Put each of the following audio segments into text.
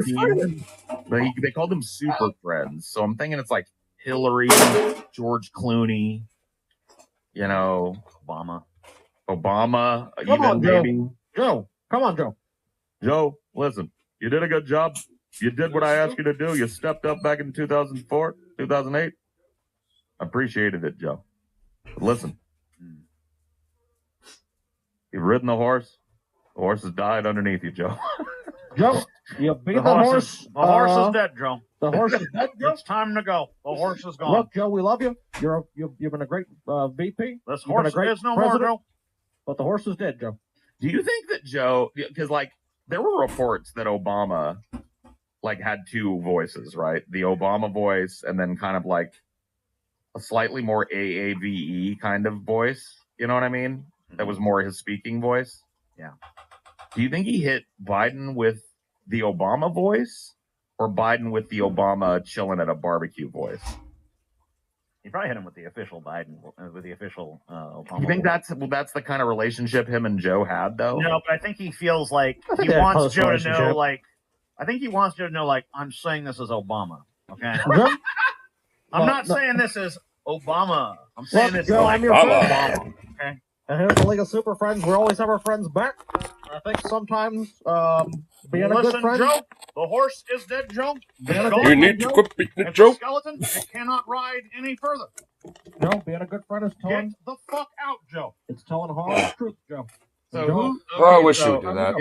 team. They called them super friends. So I'm thinking it's like Hillary, George Clooney, you know, Obama, Come even on, Joe. maybe. Joe, come on, Joe. Joe, listen, you did a good job. You did what I asked you to do. You stepped up back in 2004, 2008. Appreciated it, Joe. But listen, you've ridden the horse. The horse has died underneath you, Joe. Joe, you beat the horse. The horse is dead, Joe. The horse is dead, Joe. It's time to go. The horse is gone. Look, Joe, we love you. You've been a great VP. This horse is no more, Joe. But the horse is dead, Joe. Do you think that Joe, because like there were reports that Obama like had two voices, right? The Obama voice and then kind of like a slightly more AAVE kind of voice. You know what I mean? That was more his speaking voice. Yeah. Do you think he hit Biden with the Obama voice or Biden with the Obama chilling at a barbecue voice? He probably hit him with the official Biden, with the official Obama. You think that's the kind of relationship him and Joe had, though? No, but I think he feels like he wants Joe to know, like, I think he wants Joe to know, like, I'm saying this as Obama, okay? I'm not saying this as Obama. I'm saying this Joe, like I'm your Obama, okay? And here's the League of Super Friends. We always have our friends back. I think sometimes being a good friend. Joe, the horse is dead, Joe. You need to quit beating it, Joe. Skeleton, it cannot ride any further. No, being a good friend is telling. Get the fuck out, Joe. It's telling hard truth, Joe. So I wish you would do that.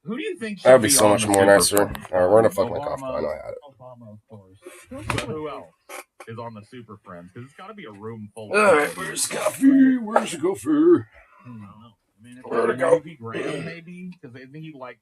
Who do you think That would be so much more nicer. We're gonna fuck my cough. I know I had it. Obama, of course. So who else is on the Super Friends? Because it's got to be a room full of. All right, where's coffee? Where's the gopher? I don't know. I mean, Where'd it go? Graham, maybe, because I think he like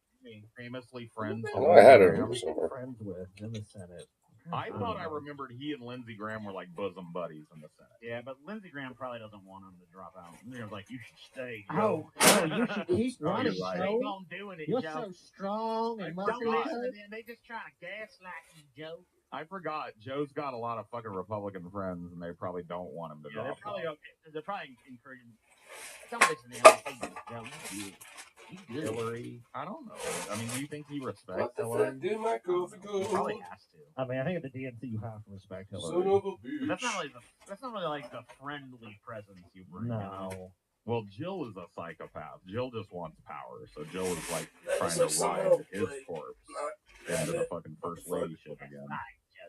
famously friends. I had it somewhere. Friends with in the Senate. I thought I remembered he and Lindsey Graham were like bosom buddies in the Senate. Yeah, but Lindsey Graham probably doesn't want him to drop out. They're like, you should stay. Oh, you should keep running, right. Joe. Keep on doing it, You're Joe. so strong and Don't muscular. listen to them. They just trying to gaslight you, Joe. I forgot. Joe's got a lot of fucking Republican friends, and they probably don't want him to drop out. They're probably encouraging. Don't listen to them. Joe. Hillary, I don't know. I mean, do you think he respects What the Hillary? fuck did my coffee go? Probably has to. I mean, I think at the DNC you have to respect Hillary. Son of a bitch. That's not really like the friendly presence you bring. No. You know? Well, Jill is a psychopath. Jill just wants power, so Jill is like trying to ride his corpse into the fucking first ladyship again.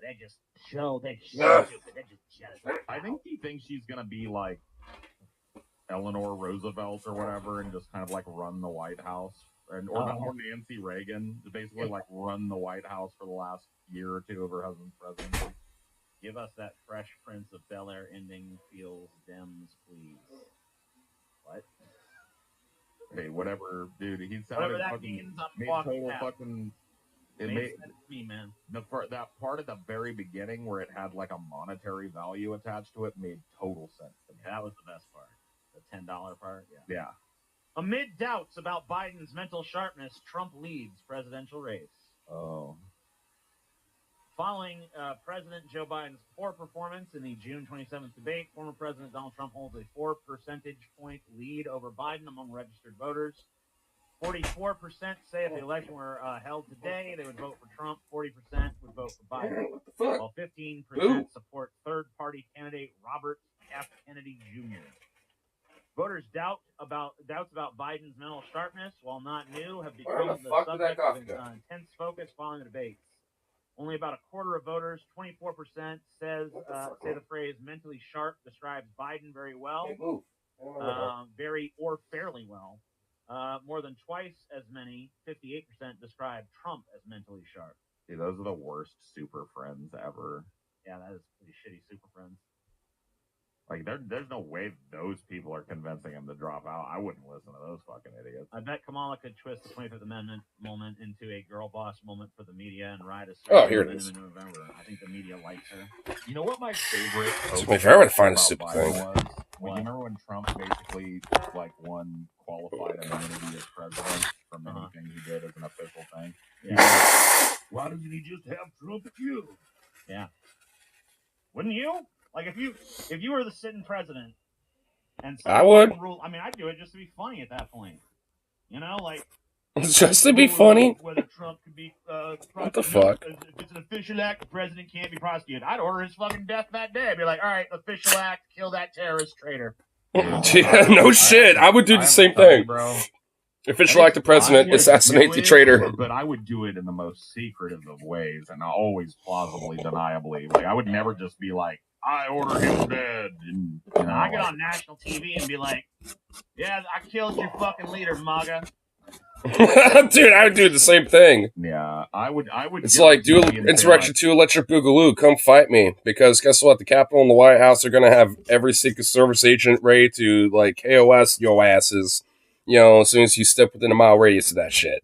They're just stupid. They're just jealous. I think he thinks she's gonna be like Eleanor Roosevelt or whatever, and just kind of like run the White House, or Nancy Reagan, basically like run the White House for the last year or two of her husband's presidency. Give us that Fresh Prince of Bel-Air ending, feels Dems, please. What? Hey, whatever, dude. He sounded Whatever that fucking means, I'm made walking total out. fucking. It Makes made sense to me, man. that part at the very beginning where it had like a monetary value attached to it made total sense to me. That was the best part. The $10 part? Yeah. Amid doubts about Biden's mental sharpness, Trump leads presidential race. Oh. Following President Joe Biden's poor performance in the June 27th debate, former President Donald Trump holds a 4 percentage point lead over Biden among registered voters. 44% say if the election were held today, they would vote for Trump. 40% would vote for Biden. What the fuck? While 15% support third-party candidate Robert F. Kennedy Jr. Voters' doubts about Biden's mental sharpness, while not new, have become the subject of intense focus following the debates. Only about a quarter of voters, 24%, say the phrase "mentally sharp" describes Biden very well, very or fairly well. More than twice as many, 58%, describe Trump as mentally sharp. See, those are the worst super friends ever. Yeah, that is pretty shitty super friends. Like, there's no way those people are convincing him to drop out. I wouldn't listen to those fucking idiots. I bet Kamala could twist the 25th Amendment moment into a girl boss moment for the media and ride a here it is. in November. I think the media likes her. You know what my favorite Took me forever to find a stupid Biden thing. was? Remember when Trump basically like won qualified immunity as president from anything he did as an official thing? Yeah. Why doesn't he just have Trump killed? Yeah. Wouldn't you? Like if you were the sitting president, and I would. I'd do it just to be funny at that point. You know, like Just to be funny. Whether Trump could be What the fuck? If it's an official act, the president can't be prosecuted. I'd order his fucking death that day. I'd be like, all right, official act, kill that terrorist traitor. Yeah, no shit. I would do the same thing, bro. Official act the president, assassinate the traitor. But I would do it in the most secretive of ways, and always plausibly deniably. Like I would never just be like, I order him dead. And, I get on national TV and be like, yeah, I killed your fucking leader, MAGA. Dude, I would do the same thing. Yeah, I would. It's like, do Insurrection 2 Electric Boogaloo, come fight me. Because guess what? The Capitol and the White House are going to have every Secret Service agent ready to, like, KOS your asses. You know, as soon as you step within a mile radius of that shit.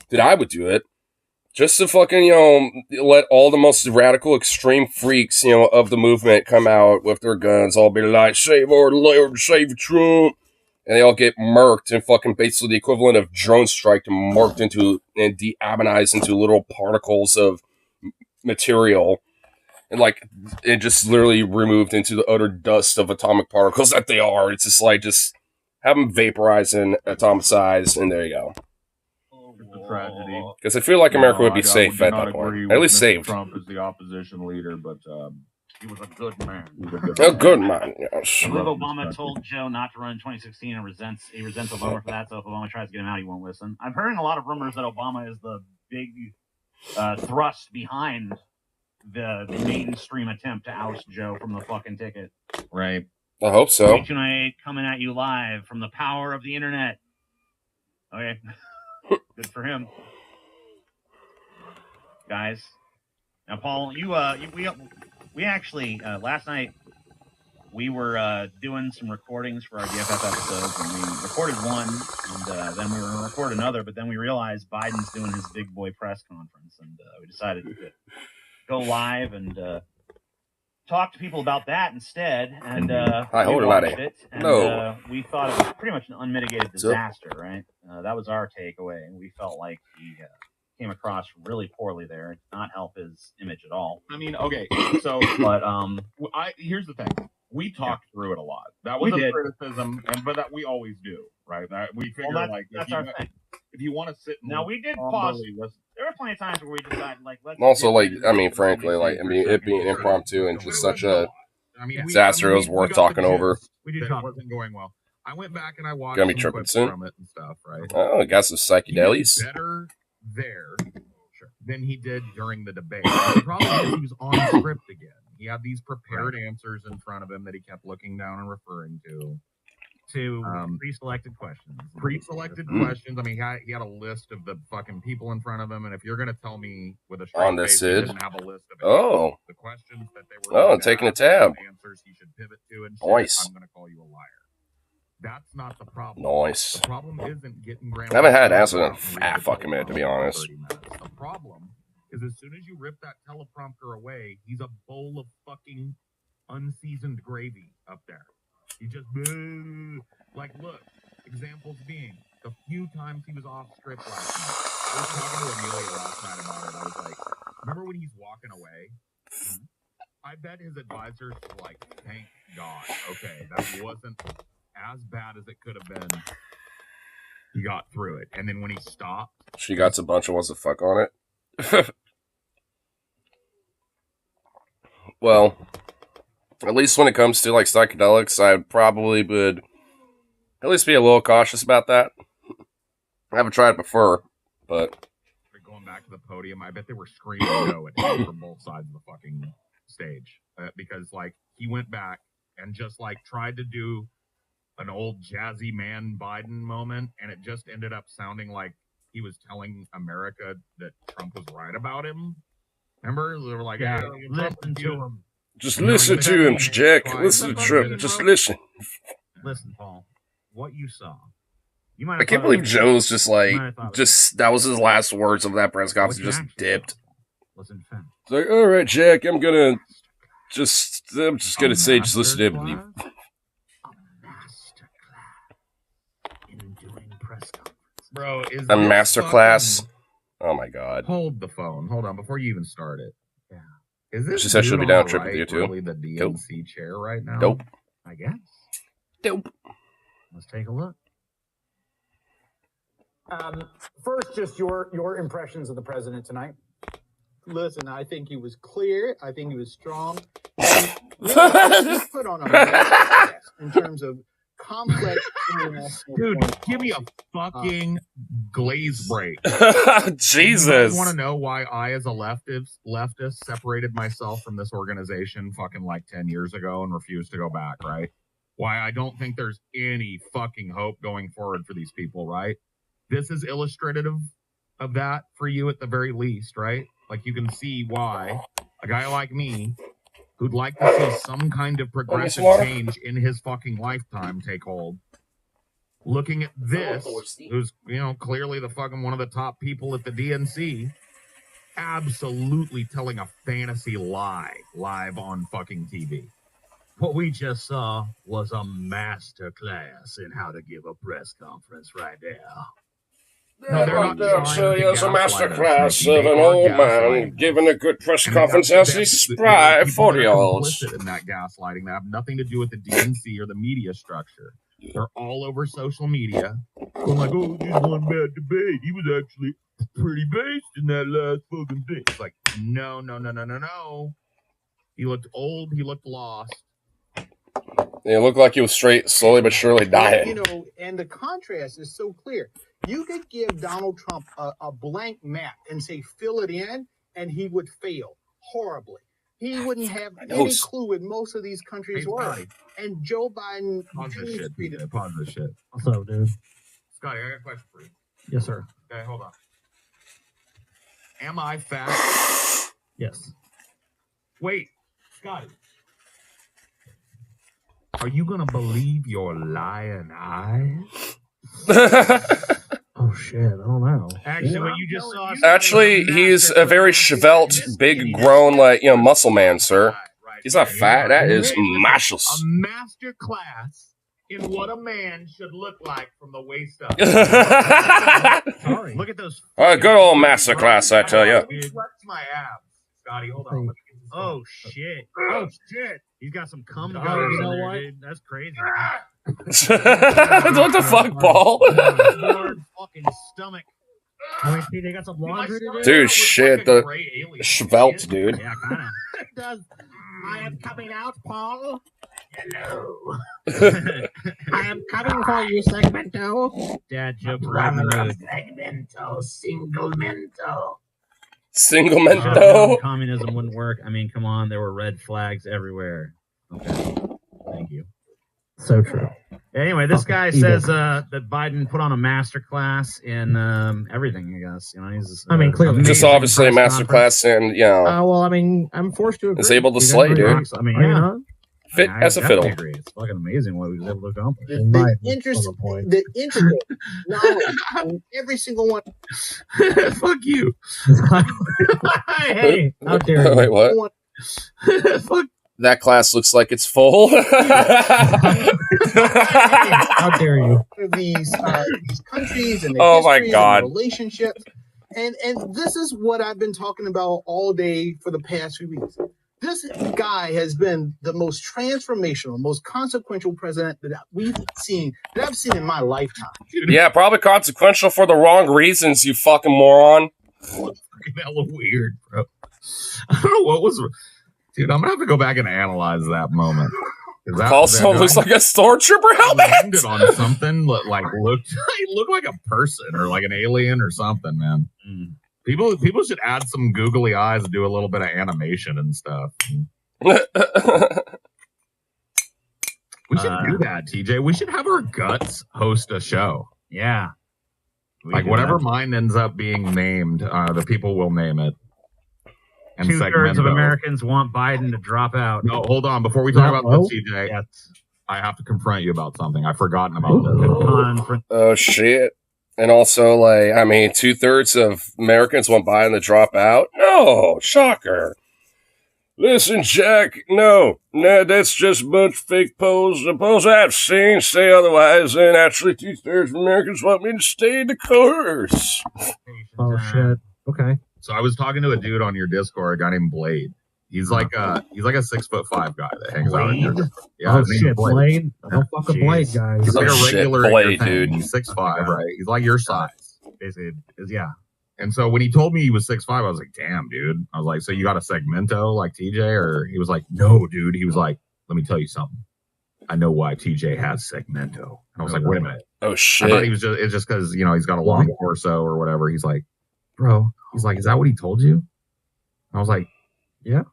Dude, I would do it. Just to fucking, let all the most radical, extreme freaks, of the movement come out with their guns. All be like, save our Lord, save Trump. And they all get murked and fucking basically the equivalent of drone strike and marked into and deagonized into little particles of material. And like, it just literally removed into the utter dust of atomic particles that they are. It's just like, just have them vaporized and atomicized, and there you go. It's a tragedy. Because I feel like America would be safe at that point. At least saved. Trump is the opposition leader, but he was a good man. A good man, yes. I believe Obama told Joe not to run in 2016 and he resents Obama for that, so if Obama tries to get him out, he won't listen. I'm hearing a lot of rumors that Obama is the big thrust behind the mainstream attempt to oust Joe from the fucking ticket. Right. I hope so. H&A coming at you live from the power of the internet. Okay. Good for him. Guys. Now, Paul, we actually, last night, we were doing some recordings for our DFF episodes, and we recorded one, and then we were going to record another, but then we realized Biden's doing his big boy press conference, and we decided to go live and talk to people about that instead, and we watched it, and we thought it was pretty much an unmitigated disaster, right? That was our takeaway, and we felt like he came across really poorly there. It did not help his image at all. I mean, okay, so, but here's the thing. We talked through it a lot. That was a criticism, but that we always do, right? That we figure that's our thing. If you want to sit now, we did pause. There were plenty of times where we decided, like, let's. Also, like, I mean, frankly, like, I mean, it being impromptu and just such a disaster, it was worth talking over. We did talk. It wasn't going well. I went back and I watched Gonna be tripping soon. From it and stuff, right? Oh, I got some psychedelics. He did better there than he did during the debate. The problem is he was on script again. He had these prepared answers in front of him that he kept looking down and referring to pre-selected questions. Questions. I mean, he had a list of the fucking people in front of him, and if you're gonna tell me with a straight face he didn't have a list of the questions that they were taking a tab. Answers he should pivot to and nice. I'm gonna call you a liar. That's not the problem. Nice. The problem isn't getting ground. I haven't had an answer in a fucking minute, to be honest. The problem is as soon as you rip that teleprompter away, he's a bowl of fucking unseasoned gravy up there. He just like, look, examples being the few times he was off script last night. I was talking to Amelia last night about it. I was like, remember when he's walking away? I bet his advisors were like, thank God. Okay, that wasn't as bad as it could have been. He got through it. And then when he stopped, she got a bunch of wants to fuck on it. Well, at least when it comes to like psychedelics, I probably would at least be a little cautious about that. I haven't tried it before, but going back to the podium, I bet they were screaming no at him from both sides of the fucking stage because like he went back and just like tried to do an old jazzy man Biden moment, and it just ended up sounding like he was telling America that Trump was right about him. Remember? They were like, listen to him. Just listen to him, Jack. Listen to Trump. Just listen. Listen, Paul. What you saw. You might. I can't believe Joe's just like, that was his last words of that press conference. Just dipped. Listen, Finn. It's like, all right, Jack, I'm just gonna say, just listen to him. Bro, is a masterclass? Oh my god! Hold the phone. Hold on before you even start it. Yeah. Is this? She said she'll be down tripping with you too. Really the DNC chair right now? Dope. I guess. Dope. Let's take a look. First, just your impressions of the president tonight. Listen, I think he was clear. I think he was strong. He put on a masterclass in terms of complex international. Dude, give me a fucking glaze break. Jesus. You want to know why I, as a leftist, separated myself from this organization fucking like 10 years ago and refused to go back, right? Why I don't think there's any fucking hope going forward for these people, right? This is illustrative of that for you at the very least, right? Like, you can see why a guy like me, who'd like to see some kind of progressive change in his fucking lifetime take hold, looking at this, who's, you know, clearly the fucking one of the top people at the DNC, absolutely telling a fantasy lie live on fucking TV. What we just saw was a master class in how to give a press conference right there. No, they're not trying to It's a master gaslight class us. of They an are old man gaslighting. giving a good press And conference that's- as he that's- spry the people that are 40-olds. complicit in that gaslighting that have nothing to do with the DNC or the media structure. They're all over social media. Going like, oh, just one bad debate. He was actually pretty based in that last fucking thing. It's like, no. He looked old. He looked lost. It looked like he was slowly but surely dying. You know, and the contrast is so clear. You could give Donald Trump a blank map and say, fill it in, and he would fail horribly. He wouldn't have any clue what most of these countries were. Scotty, And Joe Biden... pause this shit, PJ. Pause this shit. What's up, dude? Scotty, I got a question for you. Yes, sir. Okay, hold on. Am I fat? Yes. Wait, Scotty. Are you gonna believe your lying eyes? Oh shit, I don't know. Actually, what you just saw. Actually, he's a very svelte, big, grown, like, you know, muscle man, sir. He's not fat. That is A muscles. master class in what a man should look like from the waist up. Sorry. Look at those. A good old master class, I tell you. Let me flex my abs, Scotty. Hold on. Let me get this Oh going. shit! Oh shit! He's got some cum Oh, gutters you in know there, what? dude. That's crazy. What the fuck, Paul? Lord, fucking stomach. I mean, they got some laundry to do. Dude, shit, the svelte, dude. Yeah, kind of. Does I am coming out, Paul. Hello. I am coming for you, Segmento. Dad jokes right in the road. Segmento, singlemento. Singlemento. Communism wouldn't work. I mean, come on, there were red flags everywhere. Okay, thank you. So true. Anyway, this guy Evil. says that Biden put on a master class in everything. I guess, you know, he's. I mean, clearly. amazing Just obviously a press master conference. class and, you know, Well, I mean, I'm forced to agree. is able to You slay, guys dude. agree? I mean, Are you yeah. not? Fit I as a definitely fiddle. agree. It's fucking amazing what he was able to accomplish. In my The interest, point. the integral knowledge in every single one. Fuck you. Hey, how dare you? Wait, what? one Fuck. That class looks like it's full. How dare you? of these countries and their Oh my histories God. and relationships. And this is what I've been talking about all day for the past few weeks. This guy has been the most transformational, most consequential president that I've seen in my lifetime. Yeah, probably consequential for the wrong reasons, you fucking moron. Fucking hella weird, bro. I don't know what was. Dude, I'm gonna have to go back and analyze that moment. 'Cause that- Also that- looks like a stormtrooper I helmet. landed on something that like looked he looked like a person or like an alien or something, man. Mm. People should add some googly eyes and do a little bit of animation and stuff. We should do that, TJ. We should have our guts host a show. Yeah. We Like do whatever that. mine ends up being named, the people will name it. And 2/3 of segmento. Americans want Biden to drop out. No, hold on. Before we talk That about low? this, TJ, Yes. I have to confront you about something. I've forgotten about this. Conference. Oh shit. And also, like, I mean, 2/3 of Americans want Biden to drop out? No, shocker. Listen, Jack, no, that's just a bunch of fake polls. The polls I've seen say otherwise, and actually 2/3 of Americans want me to stay the course. Oh shit. Okay. So I was talking to a dude on your Discord, a guy named Blade. He's like a 6'5" guy that hangs out in your Blade? Yeah, Oh his name's shit, Blade. Blade. Don't fuck with Jeez. Blade, guys. He's like Oh, a shit, regular in Blade, your thing. dude. He's 6'5", right? He's like your size. basically is yeah. And so when he told me he was 6'5", I was like, damn, dude. I was like, so you got a segmento like TJ? Or he was like, no, dude. He was like, let me tell you something. I know why TJ has segmento. And I was like, wait a minute. Oh I shit! thought he was just, it's just because, you know, he's got a long torso or whatever. He's like, bro, he's like, is that what he told you? I was like, yeah.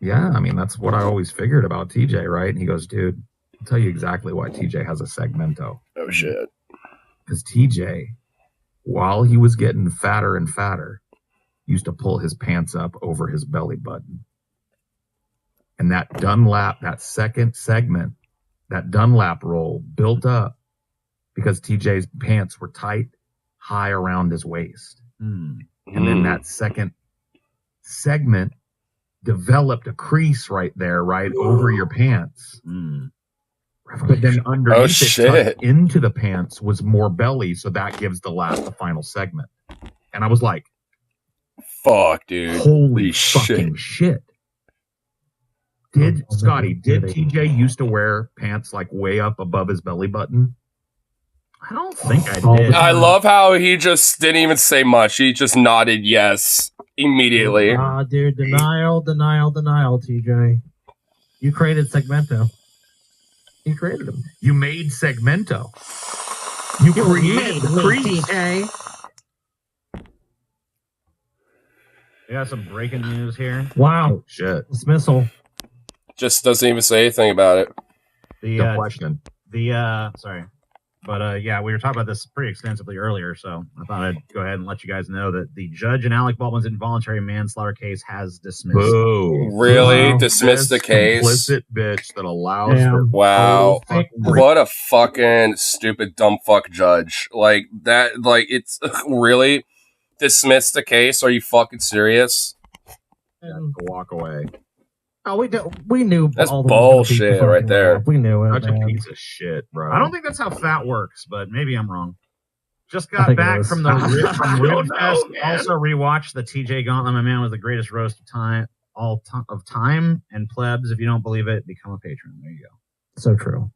I mean, that's what I always figured about TJ, right? And he goes, dude, I'll tell you exactly why TJ has a segmento. Oh shit! Because TJ, while he was getting fatter and fatter, used to pull his pants up over his belly button. And that Dunlap, that second segment, that Dunlap roll built up because TJ's pants were tight, high around his waist. And then that second segment developed a crease right there, right over your pants. But then underneath it, tucked into the pants, was more belly, so that gives the final segment. And I was like, fuck, dude. Holy fucking shit. Did TJ used to wear pants like way up above his belly button? I don't think I did. I love how he just didn't even say much. He just nodded yes immediately. Dude, denial, TJ. You created segmento. You created him. You made segmento. You created the crease. TJ. We got some breaking news here. Wow. Shit. Dismissal. Just doesn't even say anything about it. The question. Sorry. But yeah, we were talking about this pretty extensively earlier, so I thought I'd go ahead and let you guys know that the judge in Alec Baldwin's involuntary manslaughter case has dismissed. Boo. Really? Wow. Dismissed the case? Complicit bitch that allows for wow. What a fucking stupid dumb fuck judge. Like that, like it's really dismissed the case? Are you fucking serious? Walk away. Oh, we knew. That's bullshit right there. We knew it. Such a piece of shit, bro. I don't think that's how fat works, but maybe I'm wrong. Just got back from the Rib Fest. Also rewatched the TJ Gauntlet. My man was the greatest roast of time. And plebs, if you don't believe it, become a patron. There you go. So true.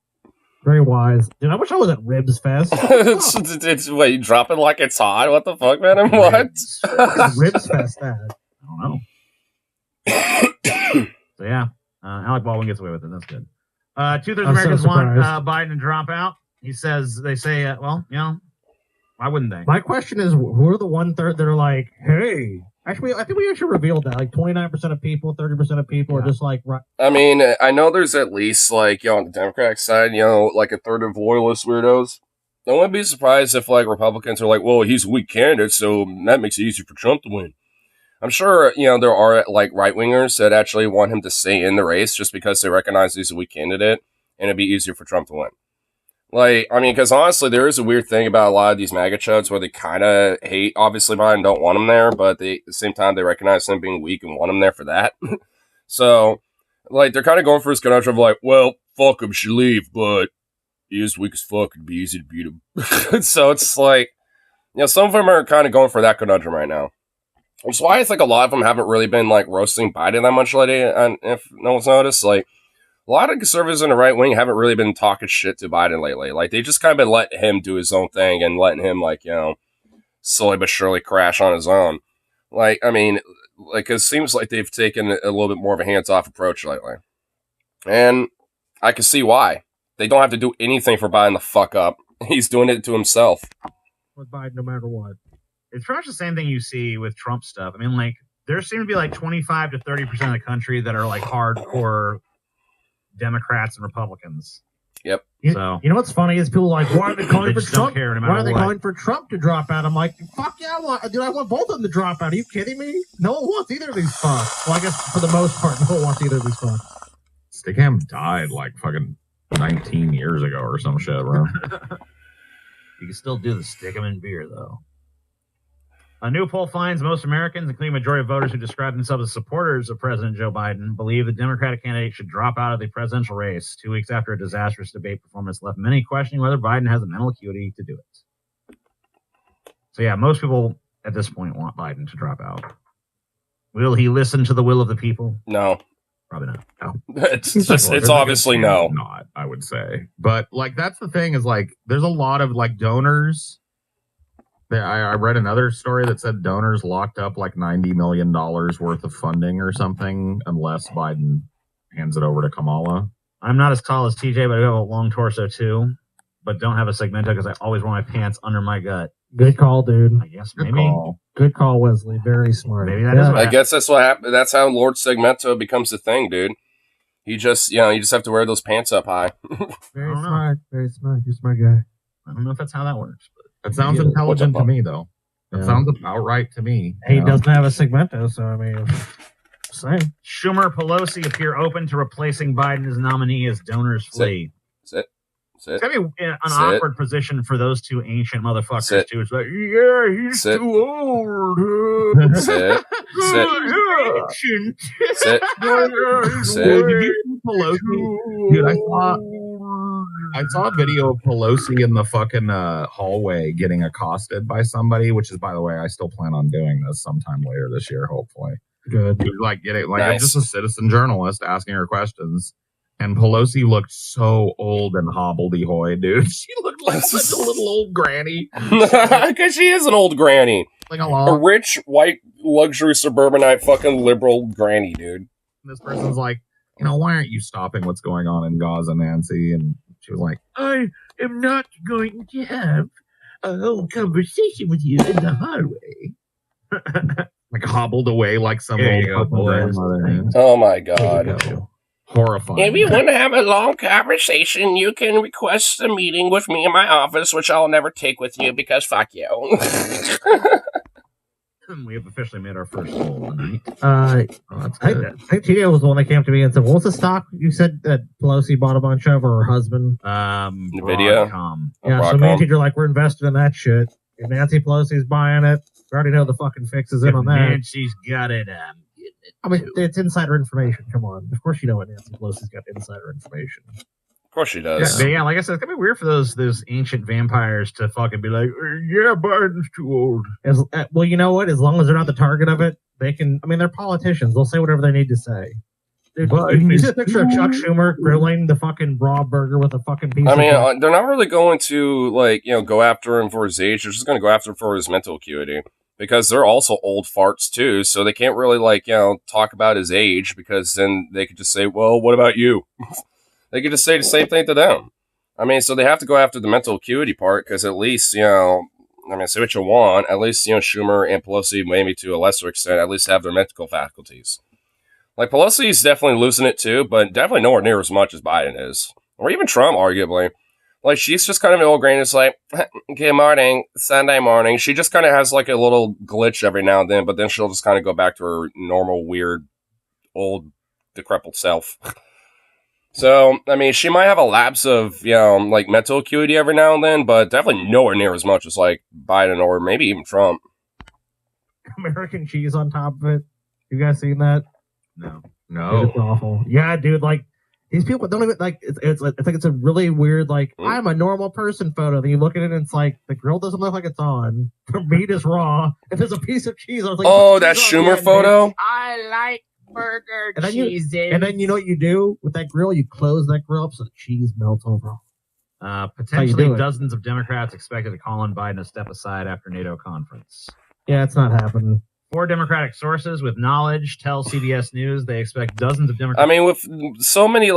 Very wise. Dude, I wish I was at Ribs Fest. it's wait, you drop it like it's hot? What the fuck, man? What? Ribs Fest that? I don't know. So yeah, Alec Baldwin gets away with it. That's good. 2/3 Americans want Biden to drop out. They say, well, you know, why wouldn't they? My question is, who are the 1/3 that are like, hey? Actually, I think we actually revealed that. Like 29% of people, 30% of people are just like, right. I mean, I know there's at least like, on the Democratic side, like a third of loyalist weirdos. I wouldn't be surprised if like Republicans are like, well, he's a weak candidate, so that makes it easier for Trump to win. I'm sure, there are, like, right-wingers that actually want him to stay in the race just because they recognize he's a weak candidate, and it'd be easier for Trump to win. Like, I mean, because honestly, there is a weird thing about a lot of these MAGA chuds where they kind of hate, obviously, Biden, don't want him there, but at the same time, they recognize him being weak and want him there for that. So, like, they're kind of going for this conundrum of, like, well, fuck him, should leave, but he is weak as fuck, it'd be easy to beat him. So it's like, some of them are kind of going for that conundrum right now. Which is why I think a lot of them haven't really been, like, roasting Biden that much lately, and if no one's noticed, like, a lot of conservatives in the right wing haven't really been talking shit to Biden lately. Like, they just kind of been letting him do his own thing and letting him, like, slowly but surely crash on his own. Like, I mean, like, it seems like they've taken a little bit more of a hands-off approach lately. And I can see why. They don't have to do anything for Biden to fuck up. He's doing it to himself. With Biden, no matter what. It's pretty much the same thing you see with Trump stuff. I mean, like, there seem to be like 25 to 30% of the country that are like hardcore Democrats and Republicans. Yep. You know what's funny is people are like, why are they calling for Trump? No why are they calling for Trump to drop out? I'm like, fuck yeah, I want both of them to drop out. Are you kidding me? No one wants either of these fucks. Well, I guess for the most part, no one wants either of these fucks. Stickham died like fucking 19 years ago or some shit, bro. You can still do the stick 'em in beer, though. A new poll finds most Americans, including a majority of voters who describe themselves as supporters of President Joe Biden, believe the Democratic candidate should drop out of the presidential race 2 weeks after a disastrous debate performance left many questioning whether Biden has the mental acuity to do it. So yeah, most people at this point want Biden to drop out. Will he listen to the will of the people? No. Probably not. No. It's obviously no. Not, I would say. But like that's the thing is like there's a lot of like donors I read another story that said donors locked up like $90 million worth of funding or something unless Biden hands it over to Kamala. I'm not as tall as TJ, but I have a long torso too, but don't have a segmento because I always wear my pants under my gut. Good call, dude. I guess maybe. Good call, Wesley. Very smart. Maybe that is what I guess that's what happened. That's how Lord Segmento becomes the thing, dude. You just have to wear those pants up high. Very smart. Very smart. You're a smart guy. I don't know if that's how that works, but it sounds intelligent to me, though. It sounds about right to me. He doesn't have a segmento, so I mean, same. Schumer, Pelosi appear open to replacing Biden as nominee as donors flee. Sit. It's gonna be an awkward position for those two ancient motherfuckers too. It's like, yeah, he's too old. Sit. Sit. Pelosi. Dude, I saw a video of Pelosi in the fucking hallway getting accosted by somebody, which is, by the way, I still plan on doing this sometime later this year, hopefully. Good. Like I'm just a citizen journalist asking her questions. And Pelosi looked so old and hobbledehoy, dude. She looked like such a little old granny. Because she is an old granny. Like a rich, white, luxury, suburbanite fucking liberal granny, dude. This person's like, why aren't you stopping what's going on in Gaza, Nancy? And she was like, I am not going to have a whole conversation with you in the hallway. Like hobbled away like some old grandmother. Oh my god. Horrifying. If you want to have a long conversation, you can request a meeting with me in my office, which I'll never take with you because fuck you. We have officially made our first goal tonight. I think TJ was the one that came to me and said, what was the stock you said that Pelosi bought a bunch of, or her husband? NVIDIA. Yeah, so me and TJ are like, we're invested in that shit. If Nancy Pelosi's buying it, we already know the fucking fix is in on that. Nancy's got it. I mean, it's insider information. Come on. Of course you know what Nancy Pelosi's got insider information. Of course she does. Yeah, like I said, it's gonna be weird for those ancient vampires to fucking be like, yeah, Biden's too old. Well, you know what? As long as they're not the target of it, they can. I mean, they're politicians. They'll say whatever they need to say. You see a picture of Chuck Schumer grilling the fucking raw burger with a fucking piece. They're not really going to go after him for his age. They're just going to go after him for his mental acuity. Because they're also old farts too, so they can't really talk about his age because then they could just say, "Well, what about you?" They could just say the same thing to them. I mean, so they have to go after the mental acuity part because at least say what you want. At least Schumer and Pelosi, maybe to a lesser extent, at least have their mental faculties. Like Pelosi's definitely losing it too, but definitely nowhere near as much as Biden is, or even Trump, arguably. Like, she's just kind of an old granny. It's like, good morning, Sunday morning. She just kind of has, like, a little glitch every now and then, but then she'll just kind of go back to her normal, weird, old, decrepit self. So, I mean, she might have a lapse of, mental acuity every now and then, but definitely nowhere near as much as, like, Biden or maybe even Trump. American cheese on top of it. You guys seen that? No. Dude, it's awful. Yeah, dude, like, these people don't even it's like it's a really weird I'm a normal person photo. Then you look at it and it's like the grill doesn't look like it's on. The meat is raw. If there's a piece of cheese, I was like, oh, that Schumer photo. I like burger and then cheeses. And then you know what you do with that grill? You close that grill up so the cheese melts over. Potentially dozens of Democrats expected to call on Biden to step aside after NATO conference. Yeah, it's not happening. 4 Democratic sources with knowledge tell CBS News they expect dozens of Democrats. I mean, with so many,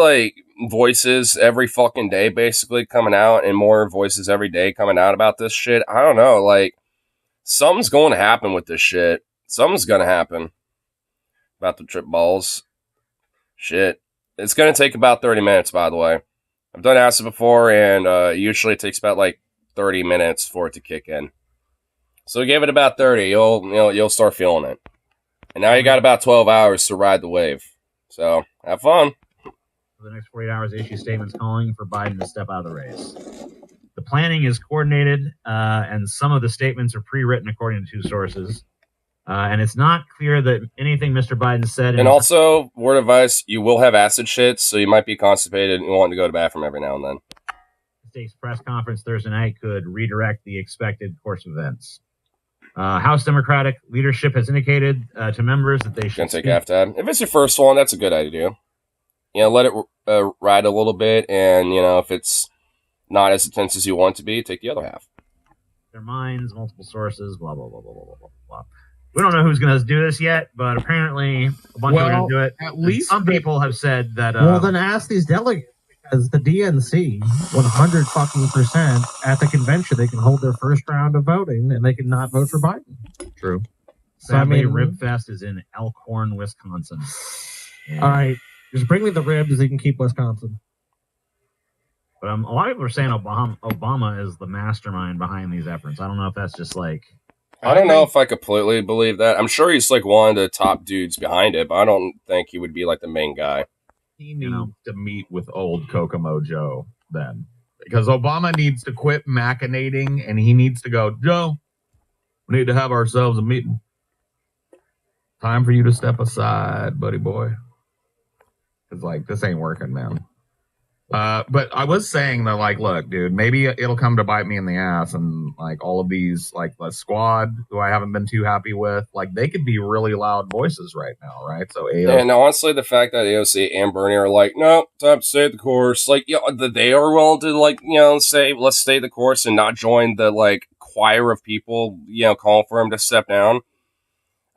voices every fucking day basically coming out and more voices every day coming out about this shit, I don't know, something's going to happen with this shit. Something's going to happen about the trip balls. Shit. It's going to take about 30 minutes, by the way. I've done acid before, and usually it takes about, 30 minutes for it to kick in. So give it about 30, you'll start feeling it. And now you got about 12 hours to ride the wave. So have fun. For the next 48 hours, issue statements calling for Biden to step out of the race. The planning is coordinated, and some of the statements are pre-written according to 2 sources. And it's not clear that anything Mr. Biden said. And also, word of advice, you will have acid shits, so you might be constipated and wanting to go to the bathroom every now and then. The state's press conference Thursday night could redirect the expected course of events. House Democratic leadership has indicated to members that they should take half time. If it's your first one, that's a good idea. Let it ride a little bit, and if it's not as intense as you want it to be, take the other half. their minds, multiple sources, blah, blah, blah, blah, blah, blah, blah. We don't know who's going to do this yet, but apparently a bunch of them are going to do it. At least some people have said that. Well, then ask these delegates, because the DNC, 100% at the convention, they can hold their first round of voting and they can not vote for Biden. True. So, I mean, Ribfest is in Elkhorn, Wisconsin. Yeah. All right, just bring me the ribs so you can keep Wisconsin. But a lot of people are saying Obama is the mastermind behind these efforts. I don't know if that's just like. I don't know if I completely believe that. I'm sure he's like one of the top dudes behind it, but I don't think he would be like the main guy. He needs to meet with old Kokomo Joe then. Because Obama needs to quit machinating and he needs to go, Joe, we need to have ourselves a meeting. Time for you to step aside, buddy boy. Because, like, this ain't working, man. But I was saying that, like, look, dude, maybe it'll come to bite me in the ass, and like all of these, like the squad, who I haven't been too happy with, like they could be really loud voices right now, right? So AOC, and honestly, the fact that AOC and Bernie are like, no, time to stay the course, like, you know, they are willing to, like, you know, say let's stay the course and not join the like choir of people, you know, calling for him to step down.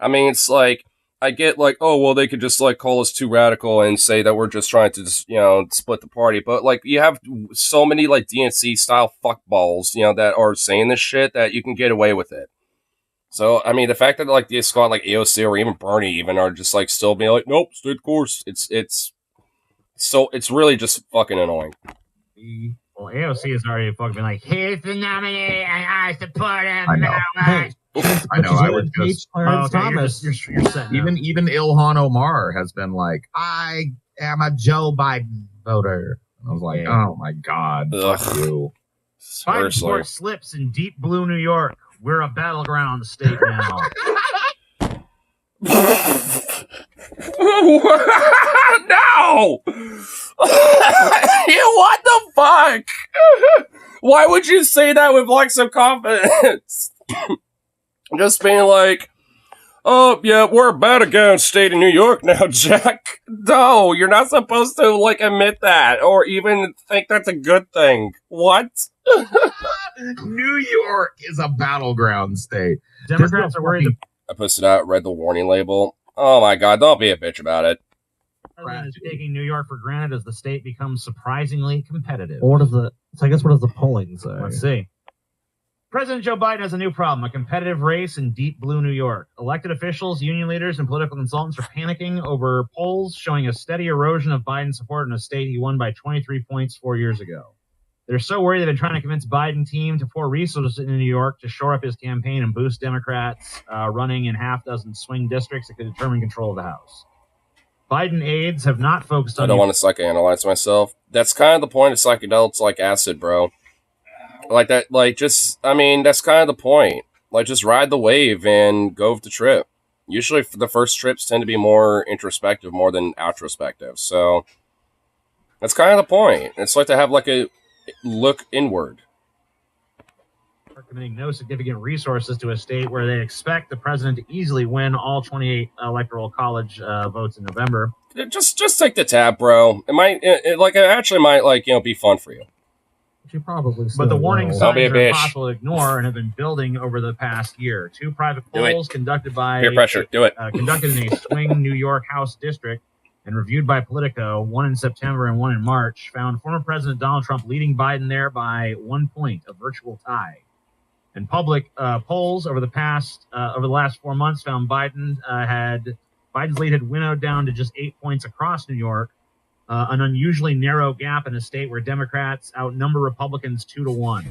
I mean, it's like, I get like, oh, well, they could just like call us too radical and say that we're just trying to just, you know, split the party. But like, you have so many like DNC style fuckballs, you know, that are saying this shit that you can get away with it. So, I mean, the fact that like the squad like AOC or even Bernie even are just like still being like, nope, stay the course. It's really just fucking annoying. Well, AOC has already fucking been like, here's the nominee and I support him. I know. Hey. I know. I would just Thomas. You're set now. even Ilhan Omar has been like, I am a Joe Biden voter. And I was like, oh my god, fuck you. Biden support slips in deep blue New York. We're a battleground state now. No! What the fuck? Why would you say that with like some confidence? Just being like, oh, yeah, we're a battleground state in New York now, Jack. No, you're not supposed to, like, admit that or even think that's a good thing. What? New York is a battleground state. Democrats are worried. I posted out, read the warning label. Oh my god, don't be a bitch about it. The president is taking New York for granted as the state becomes surprisingly competitive. Well, what does the polling say? Let's see. President Joe Biden has a new problem, a competitive race in deep blue New York. Elected officials, union leaders, and political consultants are panicking over polls showing a steady erosion of Biden's support in a state he won by 23 points 4 years ago. They're so worried they've been trying to convince Biden team to pour resources into New York to shore up his campaign and boost Democrats running in half dozen swing districts that could determine control of the House. Biden aides have not focused on... I don't want to psychoanalyze myself. That's kind of the point of psychedelics like acid, bro. Like that, like just, I mean, that's kind of the point. Like just ride the wave and go with the trip. Usually the first trips tend to be more introspective more than outrospective. So that's kind of the point. It's like to have like a look inward. Committing no significant resources to a state where they expect the president to easily win all 28 electoral college votes in November. Just take the tab, bro. It actually might like, you know, be fun for you. She probably but the warning Don't signs be a are bitch. impossible to ignore and have been building over the past year. Two private polls conducted by peer pressure. Do it. Conducted in a swing New York House district and reviewed by Politico, one in September and one in March, found former President Donald Trump leading Biden there by 1 point, a virtual tie. And public polls over the last 4 months found Biden's lead had winnowed down to just 8 points across New York. An unusually narrow gap in a state where Democrats outnumber Republicans 2-1.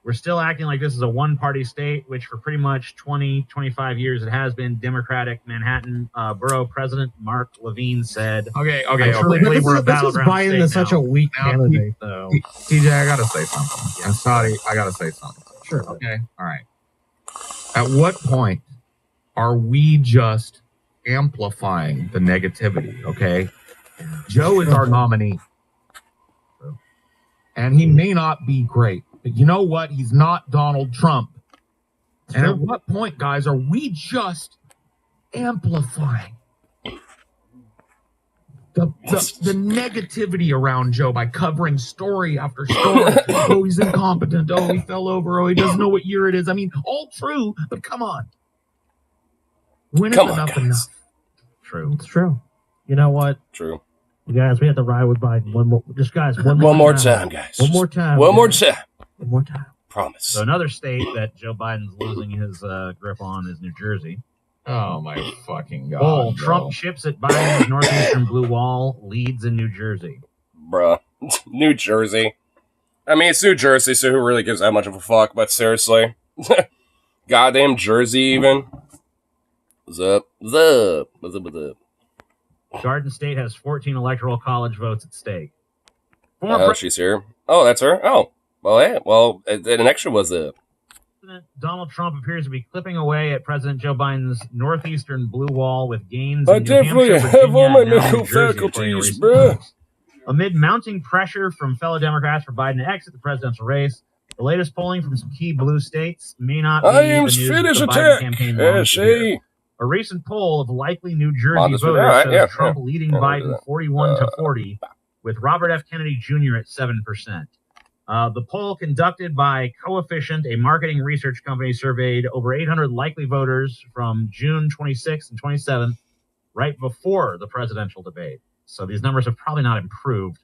We're still acting like this is a one-party state, which for pretty much 20-25 years it has been. Democratic Manhattan Borough President Mark Levine said, Okay. believe we're a This was battleground Biden state is such now. a weak candidate, though. TJ, I gotta say something. I'm sorry, I gotta say something. Sure. Okay. All right. At what point are we just amplifying the negativity? Okay. Joe is our nominee. And he may not be great, but you know what? He's not Donald Trump. And at what point, guys, are we just amplifying the negativity around Joe by covering story after story. Oh, he's incompetent. Oh, he fell over. Oh, he doesn't know what year it is. I mean, all true, but come on. When is enough? True. It's true. You know what? True. You guys, we have to ride with Biden one more. Just guys, one more time, guys. One more time. One more time. One more time. Promise. So another state that Joe Biden's losing his grip on is New Jersey. Oh my fucking god! Oh, Trump ships at Biden's northeastern blue wall, leads in New Jersey. Bruh. New Jersey. I mean, it's New Jersey, so who really gives that much of a fuck? But seriously. Goddamn Jersey, even. What's up? What's up? Garden State has 14 electoral college votes at stake. Oh, she's here. Oh, that's her? Oh. Well, yeah. Well, an extra was it. President Donald Trump appears to be clipping away at President Joe Biden's northeastern blue wall with gains I in New definitely Hampshire, have Virginia, all my and now mental New Jersey, according to faculties, recent bruh. polls. Amid mounting pressure from fellow Democrats for Biden to exit the presidential race, the latest polling from some key blue states may not be I am the news fit that as the a Biden tech. campaign longs to hear. Yes, A recent poll of likely New Jersey Modest, voters all right, shows yeah, Trump yeah. leading Yeah, we'll do Biden that. 41 to 40, with Robert F. Kennedy Jr. at 7%. The poll conducted by Coefficient, a marketing research company, surveyed over 800 likely voters from June 26th and 27th, right before the presidential debate. So these numbers have probably not improved.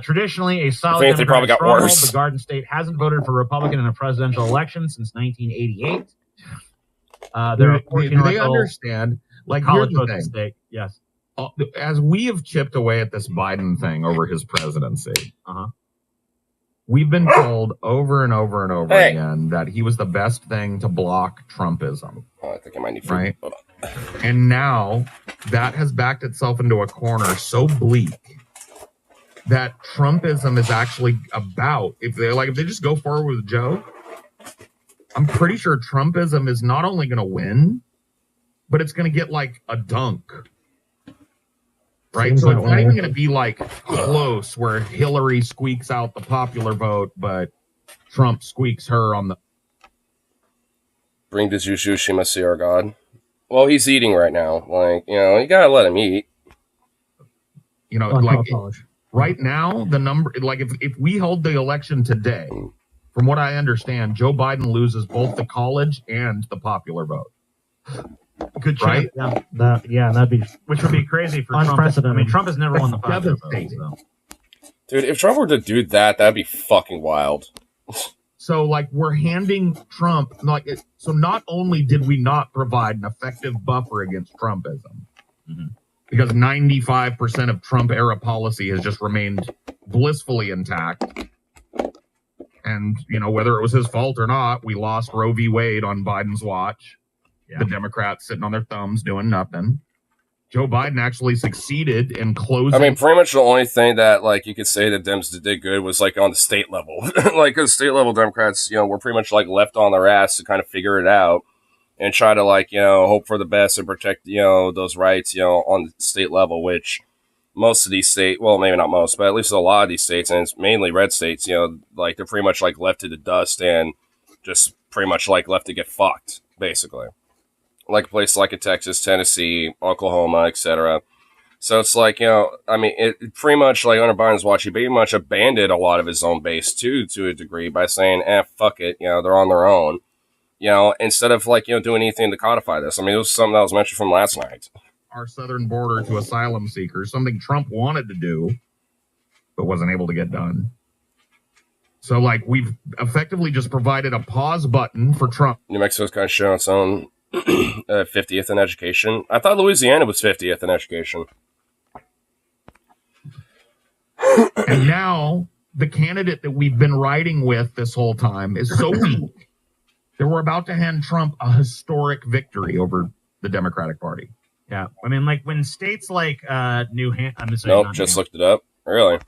Traditionally, a solid I think they probably Democratic got stronghold, worse. the Garden State hasn't voted for Republican in a presidential election since 1988. There are 14 do they electoral understand? Like, college here's the votes at thing. stake. Yes. As we have chipped away at this Biden thing over his presidency, Uh-huh. we've been told over and over and over Hey. again that he was the best thing to block Trumpism. Oh, I think I might need food. Right. Hold on. And now that has backed itself into a corner so bleak that Trumpism is actually about, if they just go forward with Joe, I'm pretty sure Trumpism is not only going to win, but it's going to get like a dunk. Right? Seems So that it's not way. even going to be like close where Hillary squeaks out the popular vote, but Trump squeaks her on the. Bring to Jushu, she must see our God. Well, he's eating right now. Like, you gotta let him eat. Like right now, the number, like if we hold the election today, from what I understand, Joe Biden loses both the college and the popular vote. Good Right? chance. Yeah, that'd be Which would be crazy for Trump. I Unprecedented. mean, Trump has never won the popular vote. Devastating. So. Dude, if Trump were to do that, that'd be fucking wild. So, like, we're handing Trump, so not only did we not provide an effective buffer against Trumpism, because 95% of Trump era policy has just remained blissfully intact. And, whether it was his fault or not, we lost Roe v. Wade on Biden's watch. Yeah. The Democrats sitting on their thumbs doing nothing. Joe Biden actually succeeded in closing. I mean, pretty much the only thing that, like, you could say that Dems did good was, like, on the state level. Like, because state level Democrats, were pretty much, like, left on their ass to kind of figure it out and try to, like, hope for the best and protect, those rights, on the state level, which most of these states, well, maybe not most, but at least a lot of these states, and it's mainly red states, like, they're pretty much, like, left to the dust and just pretty much, like, left to get fucked, basically. Like places like in Texas, Tennessee, Oklahoma, etc. So it's like, I mean, it pretty much, like, under Biden's watch, he pretty much abandoned a lot of his own base, too, to a degree, by saying, fuck it, they're on their own, instead of, like, doing anything to codify this. I mean, it was something that was mentioned from last night. Our southern border to asylum seekers, something Trump wanted to do, but wasn't able to get done. So, like, we've effectively just provided a pause button for Trump. New Mexico's kind of showing its own 50th in education. I thought Louisiana was 50th in education. And now the candidate that we've been riding with this whole time is so weak that we're about to hand Trump a historic victory over the Democratic Party. Yeah, I mean, like when states like New Hampshire, Nope, just looked it up. Really?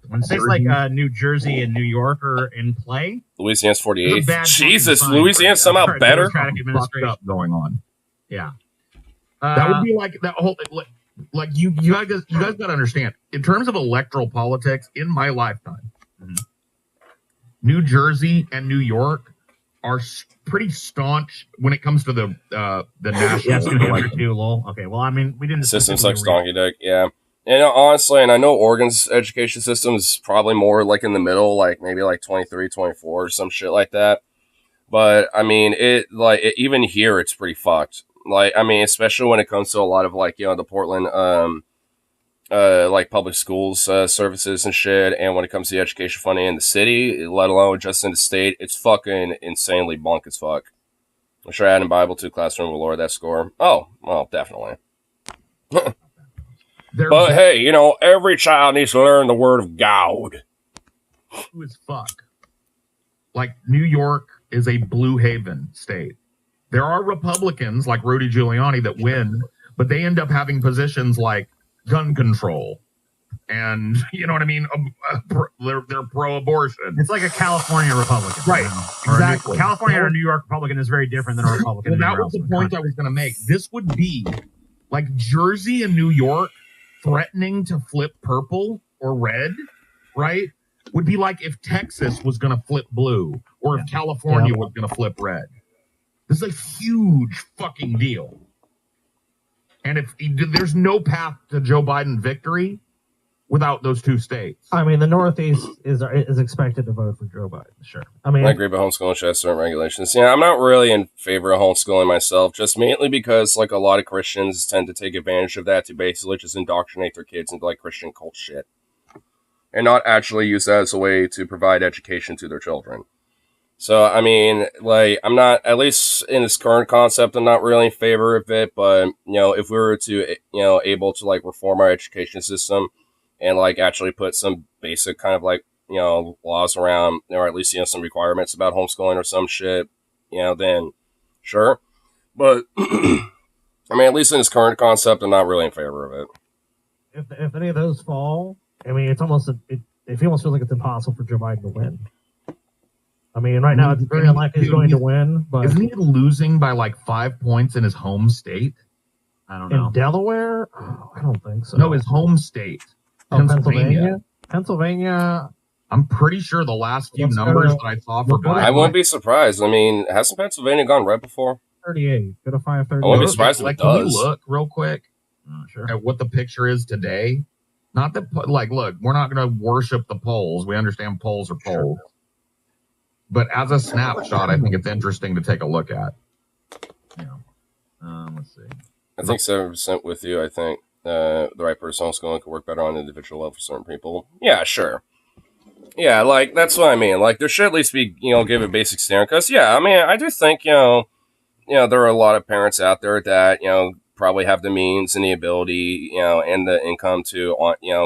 When states like New Jersey and New York are in play, Louisiana's there's a 48th. bad Jesus, fucking sign Louisiana's for- somehow for a better? Democratic Fucked administration. up going on. Yeah, That would be like that whole like you guys got to understand, in terms of electoral politics in my lifetime, New Jersey and New York are pretty staunch when it comes to the national yeah, it's New Hampshire election. too, lol. Okay, well, I mean, we didn't. System sucks donkey dick, yeah. And honestly, and I know Oregon's education system is probably more like in the middle, like maybe like 23, 24 or some shit like that. But I mean, even here, it's pretty fucked. Like, I mean, especially when it comes to a lot of like, the Portland, like public schools, services and shit. And when it comes to the education funding in the city, let alone just in the state, it's fucking insanely bunk as fuck. I'm sure adding Bible to classroom will lower that score. Oh, well, definitely. But hey, every child needs to learn the word of God. Who is fuck? Like, New York is a blue haven state. There are Republicans like Rudy Giuliani that win, but they end up having positions like gun control. And you know what I mean? They're pro-abortion. It's like a California Republican, right? Exactly. California or New York Republican is very different than a Republican. Well, that was the point I was going to make. This would be like Jersey and New York threatening to flip purple or red, right? Would be like if Texas was going to flip blue or if California was going to flip red. This is a huge fucking deal. And if there's no path to Joe Biden victory without those two states. I mean, the Northeast is expected to vote for Joe Biden, sure. I mean, I agree, but homeschooling should have certain regulations. Yeah, I'm not really in favor of homeschooling myself, just mainly because like a lot of Christians tend to take advantage of that to basically just indoctrinate their kids into like Christian cult shit, and not actually use that as a way to provide education to their children. So, I mean, like, I'm not, at least in this current concept, I'm not really in favor of it, but, if we were to, able to, like, reform our education system and, like, actually put some basic kind of, like, laws around, or at least, some requirements about homeschooling or some shit, then sure. But, I mean, at least in this current concept, I'm not really in favor of it. If any of those fall, I mean, it's almost, it almost feels like it's impossible for Joe Biden to win. I mean, right now it's very unlikely he's going to win. But isn't he losing by like 5 points in his home state? I don't know. In Delaware? Oh, I don't think so. No, his home state. Pennsylvania. Pennsylvania. I'm pretty sure the last few numbers that I saw for Biden. I wouldn't be surprised. I mean, hasn't Pennsylvania gone red before? 38. Go to 538. I wouldn't be surprised if it Can we does. look real quick at what the picture is today? Not that, like, look, we're not going to worship the polls. We understand polls are polls. Sure. But as a snapshot, I think it's interesting to take a look at. Let's see. I think 7% with you. I think the right person homeschooling could work better on an individual level for certain people. Yeah, sure. Yeah, like, that's what I mean. Like, there should at least be, give a basic standard. Because, yeah, I mean, I do think, there are a lot of parents out there that, probably have the means and the ability, and the income to,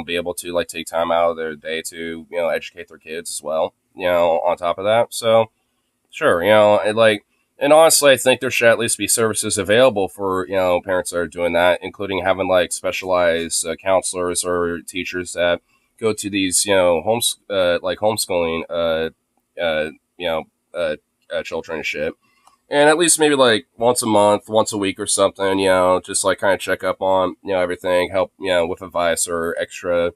be able to, like, take time out of their day to, educate their kids as well. On top of that. So, sure, and honestly, I think there should at least be services available for, parents that are doing that, including having, like, specialized counselors or teachers that go to these, homeschooling, children and shit. And at least maybe, like, once a month, once a week or something, just, like, kind of check up on, everything, help, with advice or extra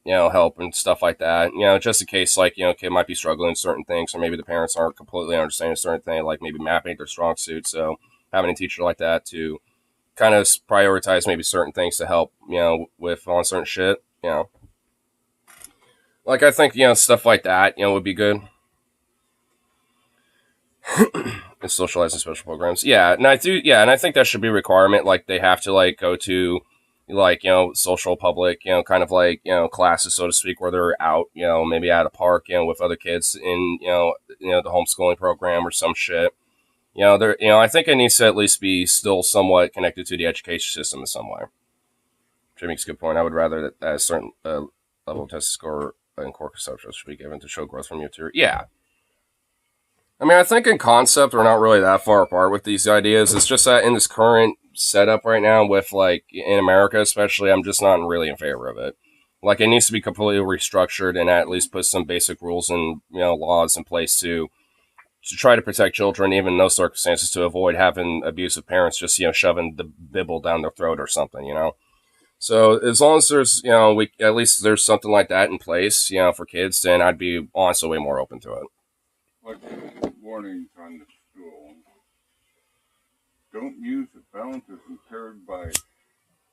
help and stuff like that. Just in case, like, kid might be struggling in certain things, or maybe the parents aren't completely understanding a certain thing, like maybe mapping their strong suit. So having a teacher like that to kind of prioritize maybe certain things to help, with on certain shit, like, I think, stuff like that, would be good. And socializing special programs. Yeah. And I think that should be a requirement. Like, they have to, like, go to, like, social public, kind of like, classes, so to speak, where they're out, maybe at a park, with other kids in, the homeschooling program or some shit. I think it needs to at least be still somewhat connected to the education system in some way. Which makes a good point. I would rather that a certain level of test score in core conceptual should be given to show growth from year to year. Yeah. I mean, I think in concept, we're not really that far apart with these ideas. It's just that in this current setup right now with, like, in America especially, I'm just not really in favor of it. Like, it needs to be completely restructured and at least put some basic rules and, laws in place to try to protect children, even in those circumstances, to avoid having abusive parents just, shoving the Bible down their throat or something, So as long as there's, at least there's something like that in place, for kids, then I'd be honestly way more open to it. Like warnings on the stool. Don't use the balances impaired by